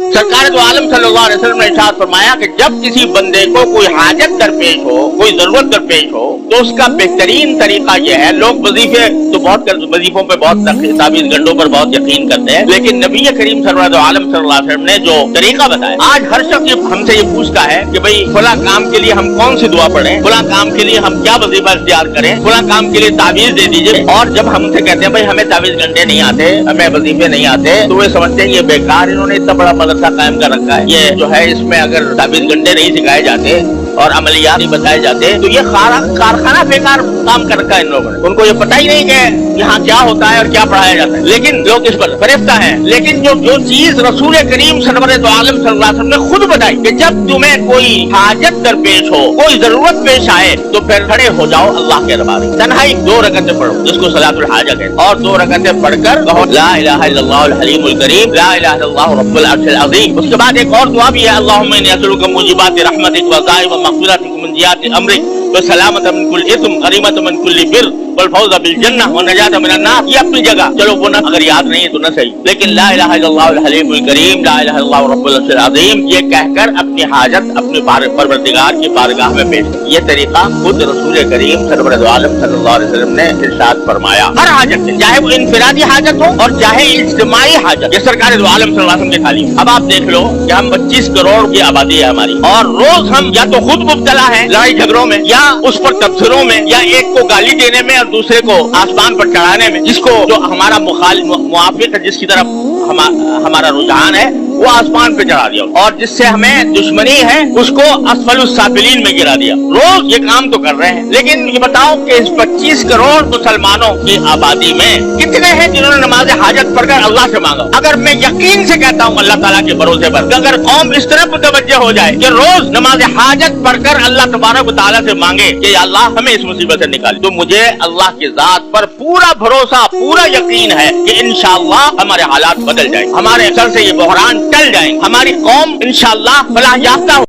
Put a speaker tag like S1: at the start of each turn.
S1: सरकार दो आलम सल्लल्लाहु अलैहि वसल्लम ने इरशाद फरमाया कि जब किसी बंदे को कोई हाजत दरपेश हो, कोई जरूरत दरपेश हो, तो उसका बेहतरीन तरीका यह है। लोग वजीफे तो वजीफों पे बहुत ताबीज़ गंडों पर बहुत यकीन करते हैं, लेकिन नबी करीम सरवर दो आलम सल्लल्लाहु अलैहि वसल्लम ने जो तरीका बताया, आज हर शख्स हमसे ये पूछता है कि भाई फला काम के लिए हम कौन सी दुआ पढ़ें, फला काम के लिए हम क्या वजीफा इख्तियार करें, फला काम के लिए ताबीज दे दीजिए। और जब हमसे कहते हैं भाई हमें ताबीज गंडे नहीं आते, हमें वजीफे नहीं आते, तो वे समझते हैं ये बेकार, इन्होंने इतना बड़ा मदरसा कायम कर रखा है, ये जो है इसमें अगर ताबीज गंडे नहीं सिखाए जाते और अमलियात नहीं बताए जाते तो ये कारखाना बेकार काम कर रखा है इन लोगों ने। उनको ये पता ही नहीं कि यहाँ क्या होता है और क्या पढ़ाया जाता है, लेकिन लोग इस पर फरेफ्ता है। लेकिन जो चीज रसूल करीम सरवर दो आलम सल्लल्लाहु अलैहि वसल्लम ने खुद बताई कि जब तुम्हें कोई हाजत दरपेश हो, कोई जरूरत पेश आए, तो फिर खड़े हो जाओ अल्लाह के दरबार में, तन्हाई 2 रकअतें पढ़ो जिसको सलातुल हाजा कहते हैं, और 2 रकअतें पढ़कर कहो ला इलाहा इल्लल्लाहुल हलीमुल करीम, ला इलाहा इल्लल्लाहु रब्बुल अर्शिल अज़ीम। उसके बाद एक और दुआ भी है, अल्लाहुम्मा इन्नी असअलुका मुजीबाति रहमतिक व ज़ाइम मग़फ़िरतिक मिन जियाति अमरिक व सलामतम मिन कुल्लि इस्म गनीमतम मिन कुल्लि बिर वल फौज़ बिल जन्नह व नजात मिनन नार। ये अपनी जगह चलो वो ना, अगर याद नहीं है तो ना सही, लेकिन ला इलाहा इल्लल्लाहुल हलीमुल करीम, ला इलाहा इल्लल्लाहु रब्बुल अर्शिल अज़ीम, ये कहकर अपनी हाजत अपने परवरदिगार की बारगाह में पेश। ये तरीका खुद रसूल करीम सरवर दो आलम सल्लल्लाहु अलैहि वसल्लम ने इरशाद फरमाया। हर हाजत से, चाहे वो इनफिरादी हाजत हो और चाहे इज्तिमाई हाजत, ये सरकार दो आलम सल्लल्लाहु अलैहि वसल्लम की तालीम। अब आप देख लो कि हम 25 करोड़ की आबादी है हमारी, और रोज हम या तो खुद मुब्तला हैं लड़ाई झगड़ों में, या उस पर तबसरों में, या एक को गाली देने में और दूसरे को आसमान पर चढ़ाने में, जिसको जो हमारा मुआफिक है, जिसकी तरफ हमारा रुझान है, वो आसमान पे चढ़ा दिया, और जिससे हमें दुश्मनी है उसको असफलुस साफिलीन में गिरा दिया। रोज ये काम तो कर रहे हैं, लेकिन ये बताओ कि इस 25 करोड़ मुसलमानों की आबादी में कितने हैं जिन्होंने नमाज हाजत पढ़कर अल्लाह से मांगा? अगर मैं यकीन से कहता हूँ अल्लाह ताला के भरोसे पर, अगर कौम इस तरफ मुतवज्जह हो जाए कि रोज नमाज हाजत पढ़कर अल्लाह तबारक व तआला से मांगे कि अल्लाह हमें इस मुसीबत से निकाले, तो मुझे अल्लाह की जात पर पूरा भरोसा, पूरा यकीन है कि इंशाअल्लाह हमारे हालात बदल जाएंगे, हमारे सर से ये बहरान टल जाएंगे, हमारी कौम इंशाअल्लाह फलाह याफ्ता